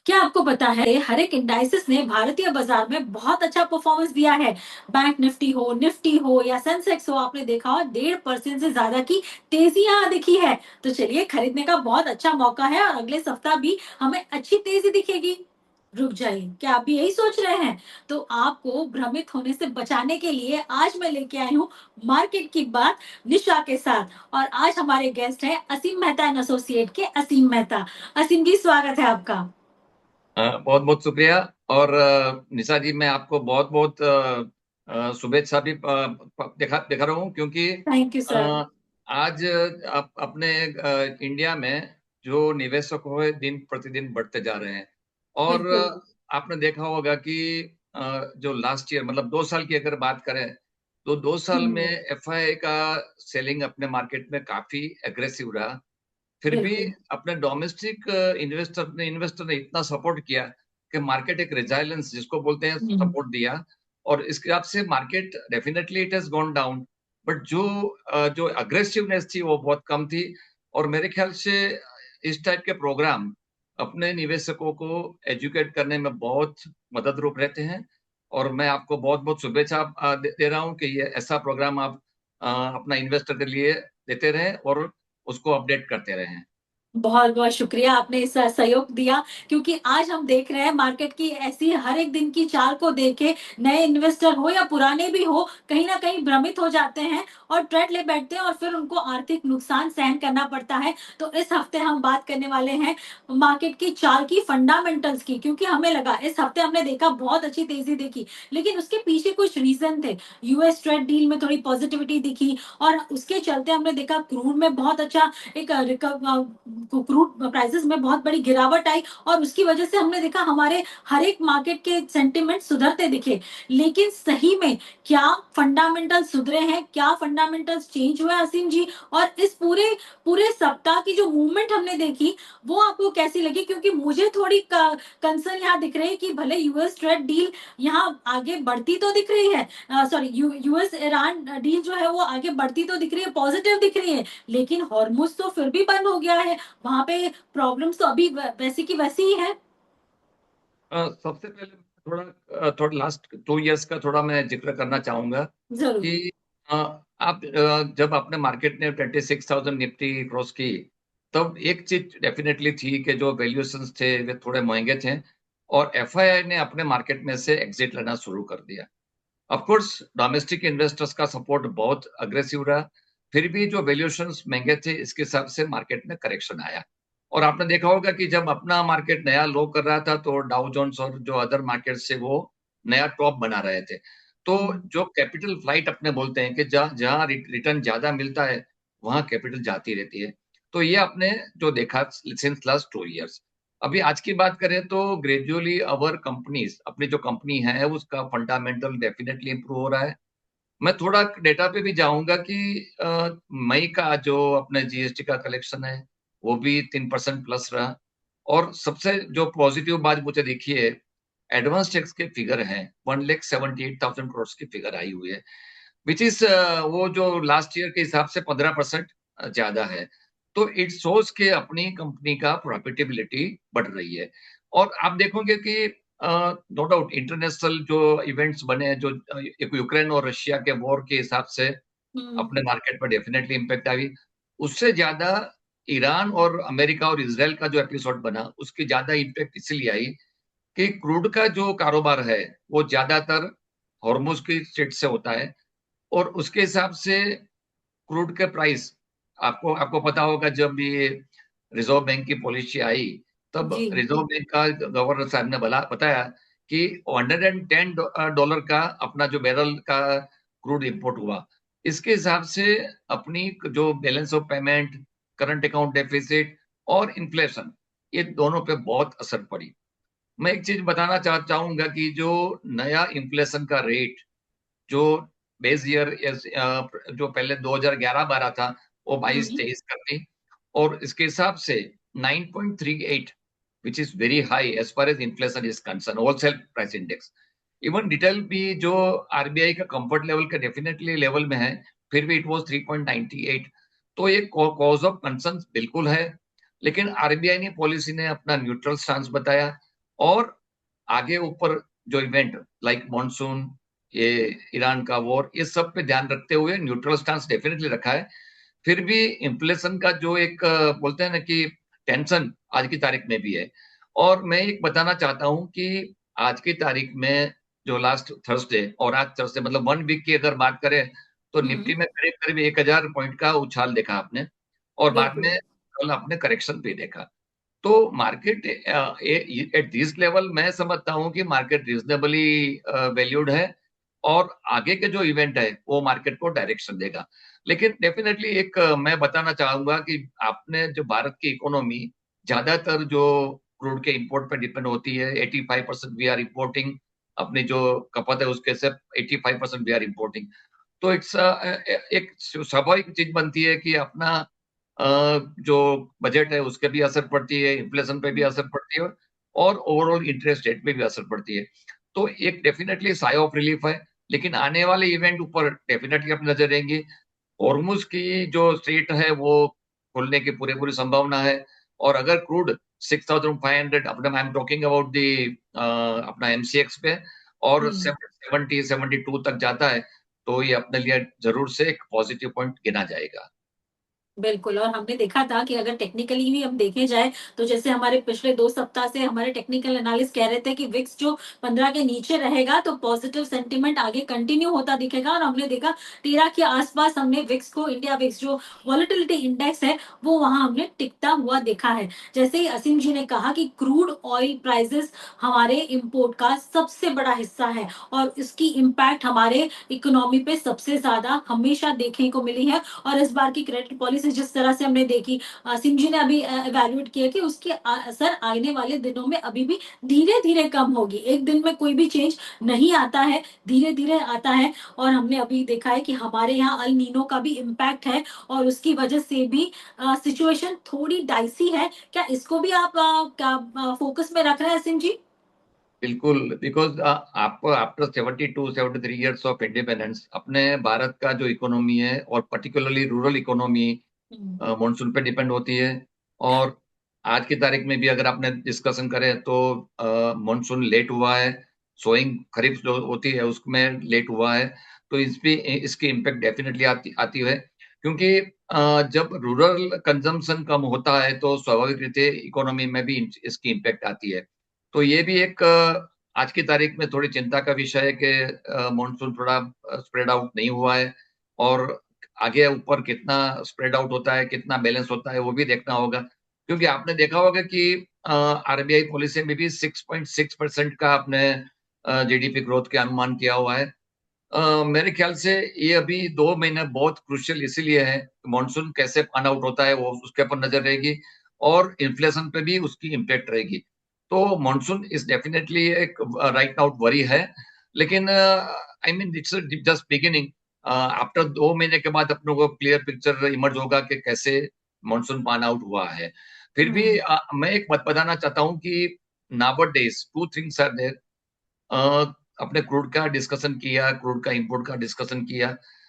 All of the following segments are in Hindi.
क्या आपको पता है हर एक इंडाइसिस ने भारतीय बाजार में बहुत अच्छा परफॉर्मेंस दिया है। बैंक निफ्टी हो या सेंसेक्स हो, आपने देखा हो 1.5% से ज्यादा की तेजी यहाँ दिखी है। तो चलिए, खरीदने का बहुत अच्छा मौका है और अगले सप्ताह भी हमें अच्छी तेजी दिखेगी। रुक जाइए, क्या आप भी यही सोच रहे हैं? तो आपको भ्रमित होने से बचाने के लिए आज मैं लेके आई हूँ मार्केट की बात निशा के साथ। और आज हमारे गेस्ट हैं असीम मेहता एंड एसोसिएट के असीम मेहता। असीम जी, स्वागत है आपका। बहुत बहुत शुक्रिया। और निशा जी, मैं आपको बहुत बहुत शुभेच्छा भी दिखा दिखा रहा हूँ, क्योंकि थैंक यू अ, सर। आज आप अपने इंडिया में जो निवेशक हुए दिन प्रतिदिन बढ़ते जा रहे हैं। और बिल्कुल। आपने देखा होगा कि जो लास्ट ईयर मतलब 2 साल की अगर बात करें, तो 2 साल में हम्म। एफआई का सेलिंग अपने मार्केट में काफी एग्रेसिव रहा। फिर भी बिल्कुल। अपने डोमेस्टिक इन्वेस्टर ने इतना सपोर्ट किया कि मार्केट एक रेजिलियंस जिसको बोलते हैं हम्म। सपोर्ट दिया। और इसके हिसाब से market definitely it has gone down, but जो अग्रेसिवनेस थी वो बहुत कम थी। और मेरे ख्याल से इस टाइप के प्रोग्राम अपने निवेशकों को एजुकेट करने में बहुत मदद रूप रहते हैं। और मैं आपको बहुत बहुत शुभेच्छा दे रहा हूँ कि ये ऐसा प्रोग्राम आप अपना इन्वेस्टर के लिए देते रहें और उसको अपडेट करते रहे हैं। बहुत बहुत शुक्रिया, आपने इस सहयोग दिया। क्योंकि आज हम देख रहे हैं मार्केट की ऐसी हर एक दिन की चाल को देख के नए इन्वेस्टर हो या पुराने भी हो, कहीं ना कहीं भ्रमित हो जाते हैं और ट्रेड ले बैठते हैं और फिर उनको आर्थिक नुकसान सहन करना पड़ता है। तो इस हफ्ते हम बात करने वाले हैं मार्केट की चाल की, फंडामेंटल्स की। क्योंकि हमें लगा इस हफ्ते हमने देखा बहुत अच्छी तेजी देखी, लेकिन उसके पीछे कुछ रीजन थे। यूएस ट्रेड डील में थोड़ी पॉजिटिविटी दिखी और उसके चलते हमने देखा क्रूड में बहुत अच्छा एक क्रूड प्राइसेस में बहुत बड़ी गिरावट आई। और उसकी वजह से हमने देखा हमारे हर एक मार्केट के सेंटिमेंट सुधरते दिखे। लेकिन सही में क्या फंडामेंटल सुधरे हैं, क्या फंडामेंटल्स चेंज हुए असीम जी? और इस पूरे पूरे सप्ताह की जो मूवमेंट हमने देखी, वो आपको कैसी लगी? क्योंकि मुझे थोड़ी कंसर्न यहाँ दिख रही है कि भले यूएस ट्रेड डील यहाँ आगे बढ़ती तो दिख रही है, सॉरी, यूएस ईरान डील जो है वो आगे बढ़ती तो दिख रही है, पॉजिटिव दिख रही है, लेकिन हॉर्मुज तो फिर भी बंद हो गया है। वहां पे प्रॉब्लम्स तो अभी वैसी की वैसी ही है। सबसे पहले थोड़ा लास्ट 2 इयर्स का थोड़ा मैं जिक्र करना चाहूंगा जरूर। कि आप जब अपने मार्केट ने 26,000 निफ्टी क्रॉस की, तब एक चीज डेफिनेटली थी कि जो वैल्यूएशंस थे वे थोड़े महंगे थे और एफआईआई ने अपने मार्केट में से एग्जिट लेना शुरू कर दिया। ऑफ कोर्स डोमेस्टिक इन्वेस्टर्स का सपोर्ट बहुत अग्रेसिव रहा। फिर भी जो वैल्यूएशंस महंगे थे, इसके हिसाब से मार्केट में करेक्शन आया। और आपने देखा होगा कि जब अपना मार्केट नया लो कर रहा था, तो डाउ जोन्स और जो अदर मार्केट से वो नया टॉप बना रहे थे। तो जो कैपिटल फ्लाइट अपने बोलते हैं कि जहाँ जहाँ रिटर्न ज्यादा मिलता है, वहां कैपिटल जाती रहती है। तो ये आपने जो देखा सिंस लास्ट 2 इयर्स। अभी आज की बात करें तो ग्रेजुअली अवर कंपनीज, अपनी जो कंपनी है उसका फंडामेंटल डेफिनेटली इंप्रूव हो रहा है। मैं थोड़ा डेटा पे भी जाऊंगा कि मई का जो अपने जीएसटी का कलेक्शन है, वो भी 3% प्लस रहा। और सबसे जो पॉजिटिव बात मुझे देखी है, एडवांस टैक्स के फिगर है, 1,78,000 करोड़ की फिगर आई हुई है, विच इज वो जो लास्ट ईयर के हिसाब से 15% ज्यादा है। तो इट शोज के अपनी कंपनी का प्रॉफिटेबिलिटी बढ़ रही है। और आप देखोगे कि नो डाउट इंटरनेशनल जो इवेंट्स बने हैं, जो एक यूक्रेन और रशिया के वॉर के हिसाब से हम्म। अपने मार्केट पर डेफिनेटली इम्पेक्ट आई। उससे ज्यादा ईरान और अमेरिका और इसराइल का जो एपिसोड बना, उसकी ज्यादा इम्पेक्ट इसलिए आई कि क्रूड का जो कारोबार है वो ज्यादातर हॉर्मुज की स्ट्रेट से होता है। और उसके हिसाब से क्रूड के प्राइस, आपको आपको पता होगा जब ये रिजर्व बैंक की पॉलिसी आई, तब जी। रिजर्व बैंक का गवर्नर साहब ने बताया कि $110 का अपना जो बैरल का क्रूड इंपोर्ट हुआ। इसके हिसाब से अपनी जो balance of payment, current account deficit और इन्फ्लेशन, ये दोनों पे बहुत असर पड़ी। मैं एक चीज बताना चाहूंगा कि जो नया इन्फ्लेशन का रेट, जो बेस ईयर जो पहले 2011-12 था, वो हम्म। 22-23 कर दी। और इसके हिसाब से 9.38, which is very high as far as inflation is concern, wholesale price index. Even retail भी जो आरबीआई का कंफर्ट लेवल का डेफिनेटली लेवल में है, फिर भी इट वाज 3.98। तो ये कॉज ऑफ कंसर्न बिल्कुल है। लेकिन आरबीआई ने पॉलिसी ने अपना न्यूट्रल स्टांस बताया। और आगे ऊपर जो इवेंट लाइक मॉनसून, ये ईरान का वॉर, ये सब पे ध्यान रखते हुए न्यूट्रल स्टांस डेफिनेटली रखा है। फिर भी इन्फ्लेशन का जो एक बोलते हैं ना कि टेंशन आज की तारीख में भी है। और मैं एक बताना चाहता हूं कि आज की तारीख में जो लास्ट थर्सडे और आज थर्सडे मतलब 1 वीक की अगर बात करें, तो निफ्टी हम्म। में करीब करीब 1,000 पॉइंट का उछाल देखा आपने, और बाद बिल्कुल। में कल आपने करेक्शन भी देखा। तो मार्केट एट दिस लेवल मैं समझता हूं कि मार्केट रीजनेबली वैल्यूड है, और आगे के जो इवेंट है वो मार्केट को डायरेक्शन देगा। लेकिन डेफिनेटली एक मैं बताना चाहूंगा कि आपने जो भारत की इकोनॉमी ज्यादातर जो क्रूड के इंपोर्ट पर डिपेंड होती है, 85% वी आर इम्पोर्टिंग, अपनी जो खपत है उसके से 85% वी आर इम्पोर्टिंग। तो एक स्वाभाविक चीज बनती है कि अपना जो बजट है उसके भी असर पड़ती है, इन्फ्लेशन पे भी असर पड़ती है, और ओवरऑल इंटरेस्ट रेट पे भी असर पड़ती है। तो एक डेफिनेटली साइ ऑफ रिलीफ है। लेकिन आने वाले इवेंट ऊपर डेफिनेटली अपनी नजर रहेंगी। हॉर्मुज की जो स्ट्रेट है वो खुलने की पूरी पूरी संभावना है। और अगर क्रूड 6,500, अपने I am talking about the अपना एमसीएक्स पे, और हम्म। 72 तक जाता है, तो ये अपने लिए जरूर से एक पॉजिटिव पॉइंट गिना जाएगा। बिल्कुल, और हमने देखा था कि अगर टेक्निकली भी हम देखे जाए, तो जैसे हमारे पिछले 2 सप्ताह से हमारे टेक्निकल एनालिस्ट कह रहे थे कि विक्स जो 15 के नीचे रहेगा, तो पॉजिटिव सेंटीमेंट आगे कंटिन्यू होता दिखेगा, और हमने देखा 13 के आस-पास हमने विक्स को, इंडिया विक्स जो वोलेटिलिटी इंडेक्स है, वो वहाँ हमने टिकता हुआ देखा है। जैसे ही असीम जी ने कहा कि क्रूड ऑयल प्राइसेज़ हमारे इम्पोर्ट का सबसे बड़ा हिस्सा है, और इसकी इम्पैक्ट हमारे इकोनॉमी पे सबसे ज़्यादा हमेशा देखने को मिली है। और इस बार की क्रेडिट पॉलिसी जिस तरह से हमने देखी, सिंह जी ने अभी इवैल्यूएट किया कि उसकी असर आने वाले दिनों में अभी भी धीरे-धीरे कम होगी। एक दिन में कोई भी चेंज नहीं आता है, धीरे-धीरे आता है। और हमने अभी देखा है कि हमारे यहाँ अल नीनो का भी इम्पैक्ट है, और उसकी वजह से भी सिचुएशन थोड़ी डाइसी है। क्या इसको भी आप फोकस में रख रहे हैं सिंह जी? बिल्कुल, बिकॉज आप आफ्टर 72-73 ईयर्स ऑफ इंडिपेंडेंस, अपने भारत का जो इकोनॉमी है और पर्टिकुलरली रूरल इकोनॉमी हुँ, मॉनसून पे डिपेंड होती है। और आज की तारीख में भी अगर आपने डिस्कशन करें तो मॉनसून लेट हुआ है, सोइंग खरीफ जो होती है उसमें लेट हुआ है। तो इस पे इसकी इम्पेक्ट डेफिनेटली आती है, क्योंकि जब रूरल कंजम्पशन कम होता है तो स्वाभाविक रीते इकोनॉमी में भी इसकी इम्पेक्ट आती है। तो ये भी एक आज की तारीख में थोड़ी चिंता का विषय है कि मॉनसून थोड़ा स्प्रेड आउट नहीं हुआ है, और आगे ऊपर कितना स्प्रेड आउट होता है, कितना बैलेंस होता है, वो भी देखना होगा। क्योंकि आपने देखा होगा कि आरबीआई पॉलिसी में भी 6.6% का आपने जीडीपी ग्रोथ के अनुमान किया हुआ है। मेरे ख्याल से ये अभी 2 महीने बहुत क्रुशियल इसीलिए है, मॉनसून कैसे पान आउट होता है वो उसके ऊपर नजर रहेगी, और इन्फ्लेशन पे भी उसकी इम्पेक्ट रहेगी। तो मॉनसून इज डेफिनेटली एक राइट नाउ वरी है। लेकिन I mean it's just beginning. After 2 महीने के बाद अपनों को क्लियर पिक्चर इमर्ज होगा कि कैसे मॉनसून पान आउट हुआ है। फिर भी हुँ, मैं एक बात बताना चाहता हूँ कि nowadays two things are there. अपने क्रूड का डिस्कशन किया, क्रूड का इंपोर्ट का डिस्कशन किया।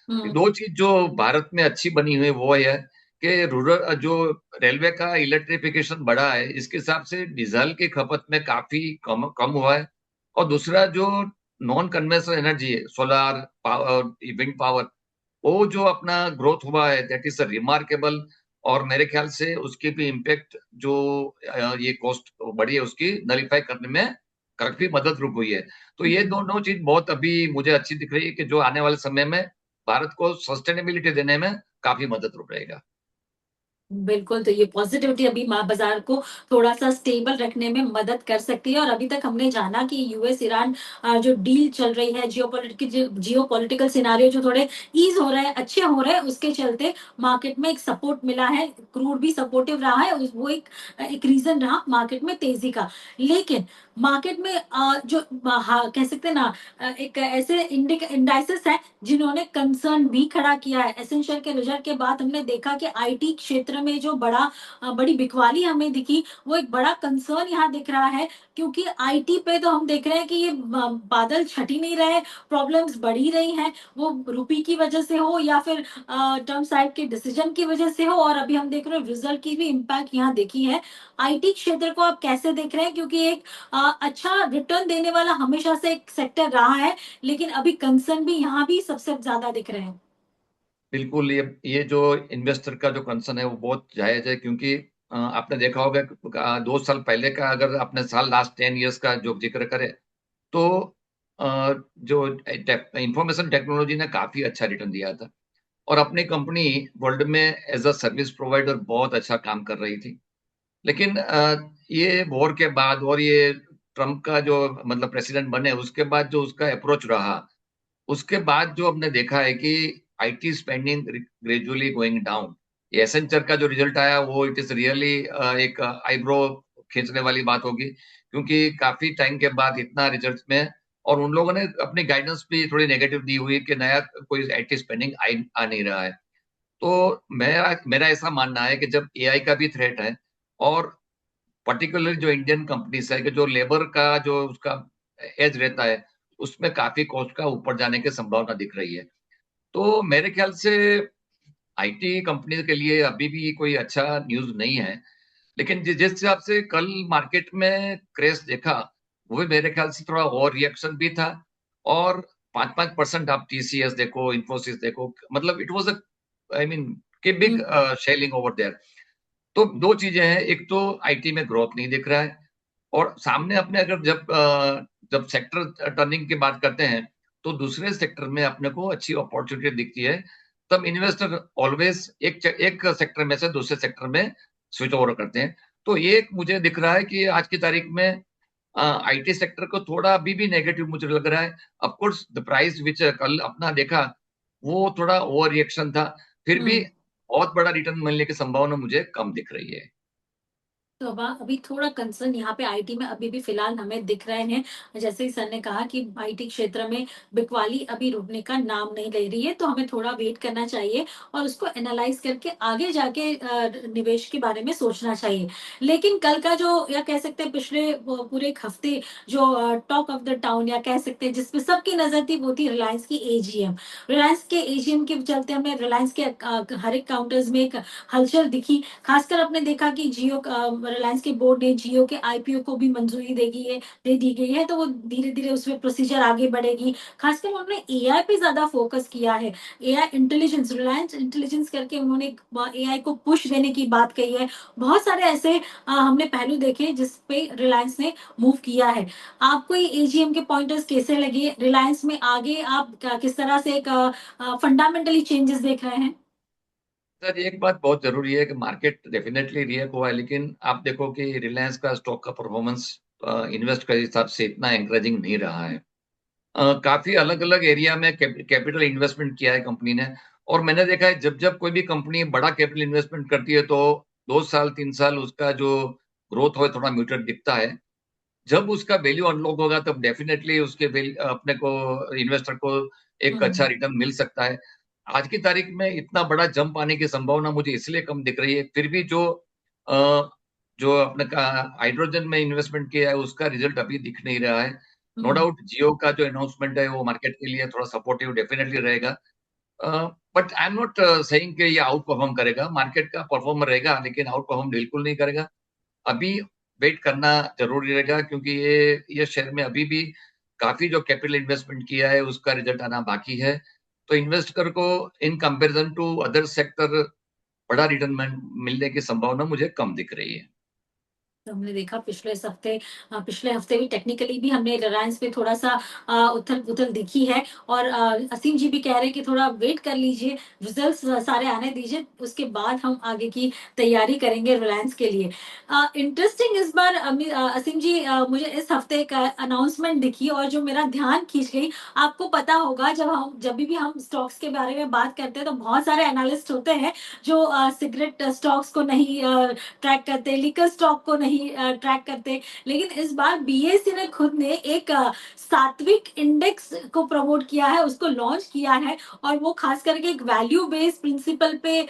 हुँ, दो चीज जो भारत में अच्छी बनी हुई है वो है कि रूरल जो रेलवे का इलेक्ट्रिफिकेशन बढ़ा है, इसके हिसाब से डीजल की खपत में काफी कम कम हुआ है। और दूसरा जो नॉन कन्वेंशनल एनर्जी है, सोलार पावर, विंड पावर, वो जो अपना ग्रोथ हुआ है, दैट इज रिमार्केबल। और मेरे ख्याल से उसकी भी इम्पेक्ट जो ये कॉस्ट बढ़ी है उसकी नलीफाई करने में काफी मदद रूप हुई है। तो ये हुँ। दोनों चीज बहुत अभी मुझे अच्छी दिख रही है कि जो आने वाले समय में भारत को सस्टेनेबिलिटी देने में काफी मदद रूप रहेगा। बिल्कुल, तो ये पॉज़िटिविटी अभी बाज़ार को थोड़ा-सा स्टेबल रखने में मदद कर सकती है। और अभी तक हमने जाना कि यूएस ईरान जो डील चल रही है, जियोपॉलिटिकल सिनेरियो जो थोड़े ईज़ हो रहे हैं, अच्छे हो रहे हैं, उसके चलते मार्केट में एक सपोर्ट मिला है। क्रूड भी सपोर्टिव रहा है, उस वो एक रीज़न रहा मार्केट में तेज़ी का। लेकिन मार्केट में जो हाँ, कह सकते हैं ना, एक ऐसे इंडाइसेस हैं जिन्होंने कंसर्न भी खड़ा किया है। एसेंशियल के रिजल्ट के बाद हमने देखा कि आईटी क्षेत्र क्षेत्र में जो बड़ी बिकवाली हमें दिखी, वो एक बड़ा कंसर्न यहाँ दिख रहा है, क्योंकि आईटी पे तो हम देख रहे हैं कि ये बादल छट ही नहीं रहे, प्रॉब्लम्स बढ़ ही रही हैं, वो रुपी की वजह से हो या फिर टर्म साइड के डिसीजन की वजह से हो, और अभी हम देख रहे हैं रिजल्ट की भी इम्पैक्ट यहाँ देखी है। आईटी क्षेत्र को आप कैसे देख रहे हैं, क्योंकि एक अच्छा रिटर्न देने वाला हमेशा से एक सेक्टर रहा है, लेकिन अभी कंसर्न भी यहाँ भी सबसे ज्यादा दिख रहे हैं। बिल्कुल, ये जो इन्वेस्टर का जो कंसर्न है वो बहुत जायज़ है, क्योंकि आपने देखा होगा कि 2 साल पहले का अगर आपने साल लास्ट 10 इयर्स का जो ज़िक्र करें, तो जो इंफॉर्मेशन टेक्नोलॉजी ने काफ़ी अच्छा रिटर्न दिया था और अपनी कंपनी वर्ल्ड में एज़ अ सर्विस प्रोवाइडर बहुत अच्छा काम कर रही थी। लेकिन ये वॉर के बाद और ये ट्रम्प का जो मतलब प्रेसिडेंट बने उसके बाद जो उसका अप्रोच रहा, उसके बाद जो हमने देखा है कि IT spending gradually going down. ये एसेंचर का जो रिजल्ट आया वो इट इज रियली एक आईब्रो खींचने वाली बात होगी, क्योंकि काफी टाइम के बाद इतना रिजल्ट में, और उन लोगों ने अपनी गाइडेंस भी थोड़ी नेगेटिव दी हुई कि नया कोई आईटी स्पेंडिंग आ नहीं रहा है। तो मेरा मेरा ऐसा मानना है कि जब एआई का भी थ्रेट है और पर्टिकुलरली जो इंडियन कंपनीज है कि जो लेबर का जो उसका एज रहता है, उसमें काफी कॉस्ट का ऊपर जाने की संभावना दिख रही है। तो मेरे ख्याल से आईटी कंपनी के लिए अभी भी कोई अच्छा न्यूज़ नहीं है। लेकिन जिस हिसाब से कल मार्केट में क्रैश देखा, वो भी मेरे ख्याल से थोड़ा ओवर रिएक्शन भी था, और 5-5% आप टीसीएस देखो, इन्फोसिस देखो, मतलब इट वाज़ आई मीन कि big hmm. Shelling over there. तो 2 चीज़ें हैं, एक तो आईटी में ग्रोथ नहीं दिख रहा है, और सामने अपने अगर जब सेक्टर टर्निंग की बात करते हैं, तो दूसरे सेक्टर में अपने को अच्छी अपॉर्चुनिटी दिखती है। तब इन्वेस्टर ऑलवेज एक सेक्टर में से दूसरे सेक्टर में स्विच ओवर करते हैं। तो ये एक मुझे दिख रहा है कि आज की तारीख में आईटी सेक्टर को थोड़ा अभी भी नेगेटिव मुझे लग रहा है। Of course the price which कल अपना देखा, वो थोड़ा ओवर रिएक्शन था। फिर भी हम्म। बहुत बड़ा रिटर्न मिलने की संभावना मुझे कम दिख रही है। तो अब अभी थोड़ा कंसर्न यहाँ पे आईटी में अभी भी फिलहाल हमें दिख रहे हैं। जैसे ही सर ने कहा कि आईटी क्षेत्र में बिकवाली अभी रुकने का नाम नहीं ले रही है, तो हमें थोड़ा वेट करना चाहिए और उसको एनालाइज करके आगे जाके निवेश के बारे में सोचना चाहिए। लेकिन कल का जो, या कह सकते हैं पिछले वो पूरे एक हफ्ते जो टॉक ऑफ द टाउन या कह सकते हैं जिसपे सबकी नजर थी, वो थी रिलायंस की एजीएम। रिलायंस के एजीएम के चलते हमें रिलायंस के हर एक काउंटर्स में एक हलचल दिखी। खासकर आपने देखा कि जियो का, रिलायंस के बोर्ड ने जियो के आईपीओ को भी मंजूरी दे दी गई है, तो वो धीरे धीरे उसमें प्रोसीजर आगे बढ़ेगी। खासकर उन्होंने एआई पे ज्यादा फोकस किया है। एआई इंटेलिजेंस, रिलायंस इंटेलिजेंस करके उन्होंने एआई को पुश देने की बात कही है। बहुत सारे ऐसे हमने पहलू देखे जिसपे रिलायंस ने मूव किया है। आपको ये एजीएम के पॉइंटर्स कैसे लगे? रिलायंस में आगे आप किस तरह से एक फंडामेंटली चेंजेस देख रहे हैं? सर, एक बात बहुत ज़रूरी है कि मार्केट डेफिनेटली रिएक्ट हुआ है, लेकिन आप देखो कि रिलायंस का स्टॉक का परफॉर्मेंस इन्वेस्ट के हिसाब से इतना एनकरेजिंग नहीं रहा है। काफ़ी अलग-अलग एरिया में कैपिटल इन्वेस्टमेंट किया है कंपनी ने, और मैंने देखा है जब कोई भी कंपनी बड़ा कैपिटल इन्वेस्टमेंट करती है, तो 2 साल, 3 साल उसका जो ग्रोथ हो थोड़ा म्यूटेड दिखता है। जब उसका वैल्यू अनलॉक होगा तब डेफिनेटली उसके अपने को इन्वेस्टर को एक अच्छा हम्म। रिटर्न मिल सकता है। आज की तारीख में इतना बड़ा जंप आने की संभावना मुझे इसलिए कम दिख रही है। फिर भी अ, जो आपने कहा हाइड्रोजन में इन्वेस्टमेंट किया है उसका रिजल्ट अभी दिख नहीं रहा है। नो हम्म। डाउट जियो का जो अनाउंसमेंट है वो मार्केट के लिए थोड़ा सपोर्टिव डेफिनेटली रहेगा। But I am not saying कि ये आउट परफॉर्म करेगा, मार्केट का परफॉर्मर रहेगा लेकिन आउट परफॉर्म बिल्कुल नहीं करेगा। अभी वेट करना ज़रूरी रहेगा, क्योंकि ये शेयर में अभी भी काफ़ी जो कैपिटल इन्वेस्टमेंट किया है उसका रिज़ल्ट आना बाकी है। तो इन्वेस्टर को in comparison to other sector बड़ा रिटर्न मिलने की संभावना मुझे कम दिख रही है। तो हमने देखा पिछले हफ्ते भी टेक्निकली भी हमने रिलायंस पे थोड़ा-सा उथल-पुथल दिखी है, और असीम जी भी कह रहे हैं कि थोड़ा वेट कर लीजिए, रिजल्ट्स सारे आने दीजिए, उसके बाद हम आगे की तैयारी करेंगे रिलायंस के लिए। इंटरेस्टिंग इस बार असीम जी, मुझे इस हफ्ते एक अनाउंसमेंट दिखी और जो मेरा ध्यान खींच गई। आपको पता होगा जब भी हम स्टॉक्स के बारे में बात करते हैं, तो बहुत सारे एनालिस्ट होते हैं जो सिगरेट स्टॉक्स को नहीं ट्रैक करते, लिकर स्टॉक को नहीं नहीं ट्रैक करते। लेकिन इस बार बीएसई ने खुद ने एक सात्विक इंडेक्स को प्रमोट किया है, उसको लॉन्च किया है, और वो खास करके एक वैल्यू बेस्ड प्रिंसिपल पे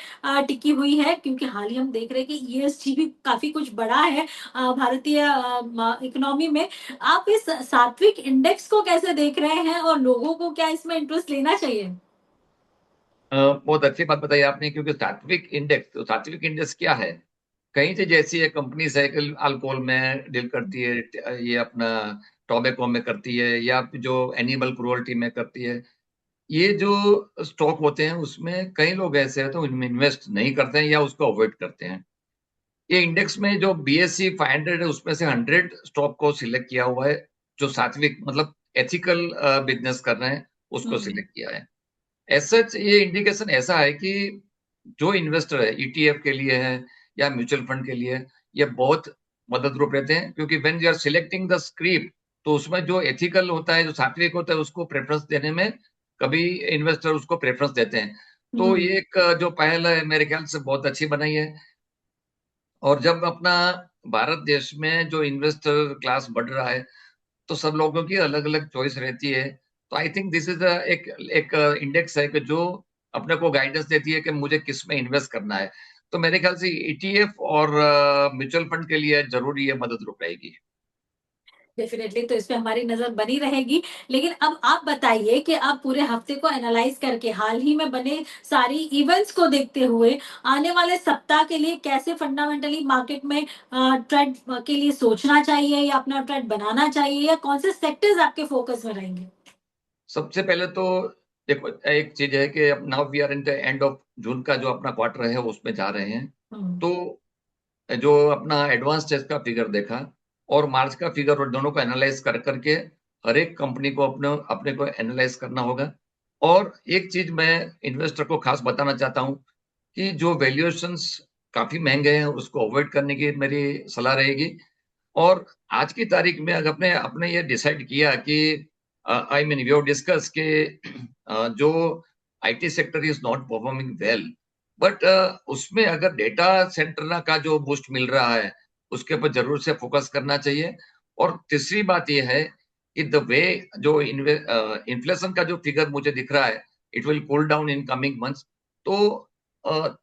टिकी हुई है, क्योंकि हाल ही हम देख रहे हैं कि ईएसजी भी काफी कुछ बड़ा है भारतीय इकोनॉमी में। आप इस सात्विक इंडेक्स को कैसे देख रहे हैं, और लोगों को क्या इसमें इंटरेस्ट लेना चाहिए? बहुत अच्छी बात बताई आपने, क्योंकि सात्विक इंडेक्स क्या है? कहीं से जैसी है कंपनी साइकिल अल्कोहल में डील करती है, ये अपना टोबैको में करती है, या जो एनिमल क्रूअल्टी में करती है, ये जो स्टॉक होते हैं उसमें कई लोग ऐसे हैं तो इनमें इन्वेस्ट नहीं करते हैं या उसको अवॉइड करते हैं। ये इंडेक्स में जो बीएसई 500 है उसमें से 100 स्टॉक को सिलेक्ट किया हुआ है, जो सात्विक मतलब एथिकल बिजनेस कर रहे हैं उसको हम्म। सिलेक्ट किया है। ऐसा ये इंडिकेशन ऐसा है कि जो इन्वेस्टर है ईटीएफ के लिए है या म्यूचुअल फंड के लिए, ये बहुत मदद रूप रहते हैं, क्योंकि when you are selecting the script, तो उसमें जो एथिकल होता है, जो सात्विक होता है, उसको प्रेफरेंस देने में कभी इन्वेस्टर उसको प्रेफरेंस देते हैं। तो हम्म। ये एक जो पहल है मेरे ख्याल से बहुत अच्छी बनाई है। और जब अपना भारत देश में जो इन्वेस्टर क्लास बढ़ रहा है, तो सब लोगों की अलग अलग चॉइस रहती है। तो आई थिंक दिस इज एक एक इंडेक्स है कि जो अपने को गाइडेंस देती है कि मुझे किस में इन्वेस्ट करना है। तो मेरे ख्याल से ईटीएफ और म्यूचुअल फंड के लिए जरूरी ये मदद रूप रहेगी। डेफिनेटली, तो इस पे हमारी नज़र बनी रहेगी। लेकिन अब आप बताइए कि आप पूरे हफ्ते को एनालाइज़ करके, हाल ही में बने सारी इवेंट्स को देखते हुए, आने वाले सप्ताह के लिए कैसे फंडामेंटली मार्केट में ट्रेड के लिए सोचना चाहिए, या अपना ट्रेड बनाना चाहिए, या कौन से सेक्टर्स आपके फोकस में रहेंगे? सबसे पहले तो देखो, एक चीज है कि now we are in the end of June का जो अपना क्वार्टर है उसमें जा रहे हैं। हुँ। तो जो अपना एडवांस टेस्ट का फिगर देखा और मार्च का फिगर, और दोनों को एनालाइज कर करके हर एक कंपनी को अपने अपने को एनालाइज करना होगा। और एक चीज मैं इन्वेस्टर को खास बताना चाहता हूँ कि जो वैल्यूएशंस काफी महंगे हैं उसको अवॉइड करने की मेरी सलाह रहेगी। और आज की तारीख में अगर अपने अपने ये डिसाइड किया कि I mean we have discuss के जो IT sector is not performing well, but उसमें अगर डेटा सेंटर का जो बूस्ट मिल रहा है उसके ऊपर जरूर से फोकस करना चाहिए। और तीसरी बात यह है कि द वे जो इन्फ्लेशन का जो फिगर मुझे दिख रहा है, it will cool down in coming months. तो अ,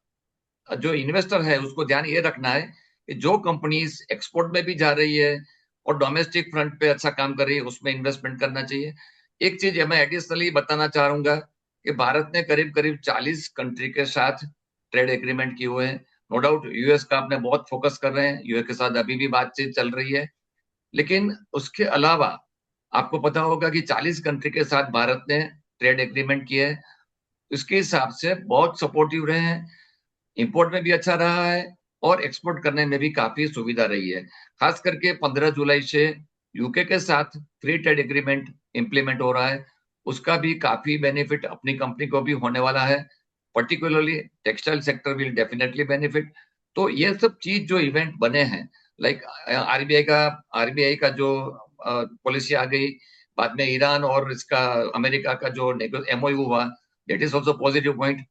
जो इन्वेस्टर है उसको ध्यान ये रखना है कि जो कंपनीज एक्सपोर्ट में भी जा रही है और डोमेस्टिक फ्रंट पे अच्छा काम कर रही है उसमें इन्वेस्टमेंट करना चाहिए। एक चीज मैं एडिशनली बताना चाहूंगा कि भारत ने करीब करीब 40 कंट्री के साथ ट्रेड एग्रीमेंट किए हुए हैं। नो डाउट यूएस का अपने बहुत फोकस कर रहे हैं, यूएस के साथ अभी भी बातचीत चल रही है। लेकिन उसके अलावा आपको पता होगा कि 40 कंट्री के साथ भारत ने ट्रेड एग्रीमेंट किए हैं। इसके हिसाब से बहुत सपोर्टिव रहे हैं, इंपोर्ट में भी अच्छा रहा है और एक्सपोर्ट करने में भी काफी सुविधा रही है। खास करके 15 जुलाई से यूके के साथ फ्री ट्रेड एग्रीमेंट इंप्लीमेंट हो रहा है, उसका भी काफी बेनिफिट अपनी कंपनी को भी होने वाला है। Particularly textile sector will definitely benefit. तो ये सब चीज जो इवेंट बने हैं, लाइक आरबीआई का जो पॉलिसी आ गई, बाद में ईरान और इसका अमेरिका का जो एमओयू हुआ, that is also positive point.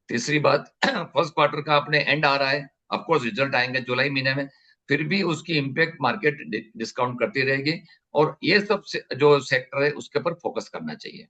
तीसरी बात फर्स्ट क्वार्टर का अपने एंड आ रहा है, ऑफ कोर्स रिजल्ट आएंगे जुलाई महीने में, फिर भी उसकी इम्पैक्ट मार्केट डिस्काउंट करती रहेगी। और ये सब जो सेक्टर है उसके ऊपर फोकस करना चाहिए।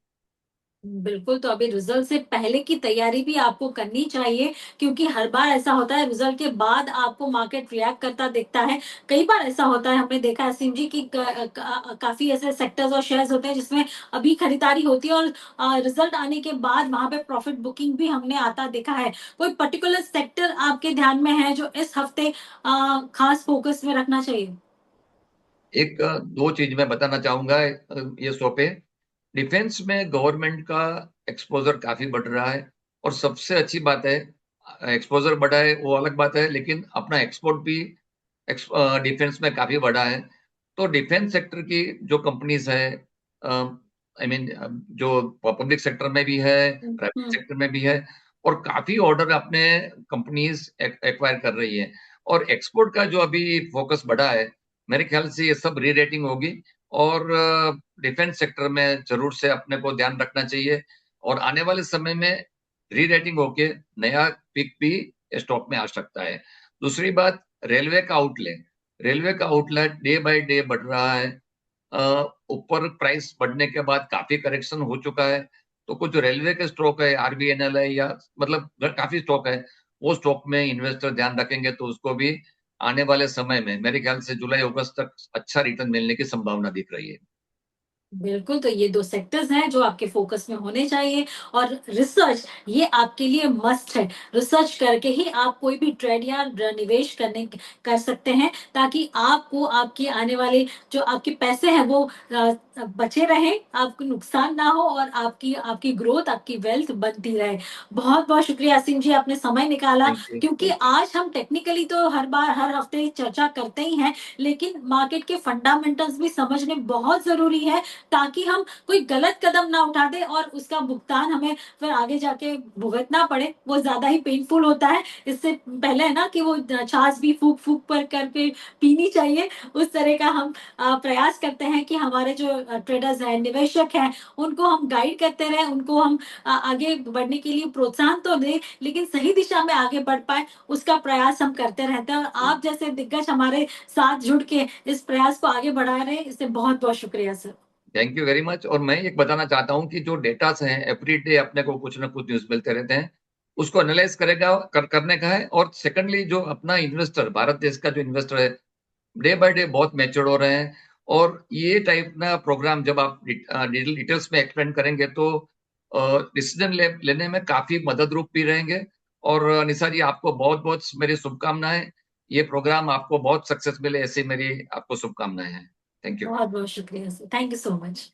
बिल्कुल, तो अभी रिज़ल्ट से पहले की तैयारी भी आपको करनी चाहिए, क्योंकि हर बार ऐसा होता है रिज़ल्ट के बाद आपको मार्केट रिएक्ट करता दिखता है। कई बार ऐसा होता है, हमने देखा है सिंजी की काफ़ी ऐसे सेक्टर्स और शेयर्स होते हैं जिसमें अभी खरीदारी होती है, और रिज़ल्ट आने के बाद वहाँ पे प्रॉफिट बुकिंग भी हमने आता देखा है। कोई पर्टिकुलर सेक्टर आपके ध्यान में है जो इस हफ्ते खास फोकस में रखना चाहिए? एक दो चीज मैं बताना चाहूंगा ये शो पे। डिफेंस में गवर्नमेंट का एक्सपोजर काफी बढ़ रहा है, और सबसे अच्छी बात है, एक्सपोजर बढ़ा है वो अलग बात है, लेकिन अपना एक्सपोर्ट भी डिफेंस में काफी बढ़ा है। तो डिफेंस सेक्टर की जो कंपनीज है, आई मीन जो पब्लिक सेक्टर में भी है, हुँ, प्राइवेट हुँ। सेक्टर में भी है, और काफी ऑर्डर अपने कंपनीज एक्वायर कर रही है। और एक्सपोर्ट का जो अभी फोकस बढ़ा है, मेरे ख्याल से ये सब री रेटिंग होगी। और डिफेंस सेक्टर में जरूर से अपने को ध्यान रखना चाहिए, और आने वाले समय में री रेटिंग होके नया पिक भी स्टॉक में आ सकता है। दूसरी बात, रेलवे का आउटले रेलवे का आउटलेट डे बाय डे बढ़ रहा है। ऊपर प्राइस बढ़ने के बाद काफी करेक्शन हो चुका है। तो कुछ रेलवे के स्टॉक है, आरबीएनएल है, या मतलब काफी स्टॉक है, वो स्टॉक में इन्वेस्टर ध्यान रखेंगे तो उसको भी आने वाले समय में मेरे ख्याल से जुलाई अगस्त तक अच्छा रिटर्न मिलने की संभावना दिख रही है। बिल्कुल, तो ये 2 सेक्टर्स हैं जो आपके फ़ोकस में होने चाहिए और रिसर्च ये आपके लिए मस्ट है। रिसर्च करके ही आप कोई भी ट्रेड या निवेश कर सकते हैं ताकि आपको आपके आने वाले जो आपके पैसे हैं वो बचे रहें, आपको नुकसान ना हो और आपकी आपकी ग्रोथ, आपकी वेल्थ बनती रहे। बहुत-बहुत शुक्रिया असीम जी आपने समय निकाला थैंक यू, क्योंकि थैंक यू। आज हम टेक्निकली तो हर बार हर हफ्ते चर्चा करते ही हैं, लेकिन मार्केट के फंडामेंटल्स भी समझने बहुत ज़रूरी है ताकि हम कोई गलत कदम ना उठा दें और उसका भुगतान हमें फिर आगे जाके भुगतना पड़े, वो ज़्यादा ही पेनफुल होता है। इससे पहले है ना कि वो छाछ भी फूँक-फूँक पर करके पीनी चाहिए, उस तरह का हम प्रयास करते हैं कि हमारे जो ट्रेडर्स हैं, निवेशक हैं, उनको हम गाइड करते रहें, उनको हम आगे बढ़ने के लिए प्रोत्साहन तो दें, लेकिन सही दिशा में आगे बढ़ पाएँ, उसका प्रयास हम करते रहते हैं और आप जैसे दिग्गज हमारे साथ जुड़ के इस प्रयास को आगे बढ़ा रहे हैं, इससे बहुत-बहुत शुक्रिया sir. Thank you very much. और मैं एक बताना चाहता हूँ कि जो डेटास हैं एवरी डे अपने को कुछ ना कुछ न्यूज मिलते रहते हैं, उसको एनालाइज करने का है। और सेकंडली जो अपना इन्वेस्टर, भारत देश का जो इन्वेस्टर है, डे बाय डे बहुत मैच्योर हो रहे हैं। और ये टाइप ना प्रोग्राम जब आप डिटेल्स में एक्सप्लेन करेंगे तो डिसीजन लेने में काफी मदद रूप भी रहेंगे। और निशा जी, आपको बहुत बहुत मेरी शुभकामनाएं। ये प्रोग्राम आपको बहुत सक्सेस मिले, ऐसी मेरी आपको शुभकामनाएं हैं। Thank you. बहुत-बहुत शुक्रिया sir. Thank you so much.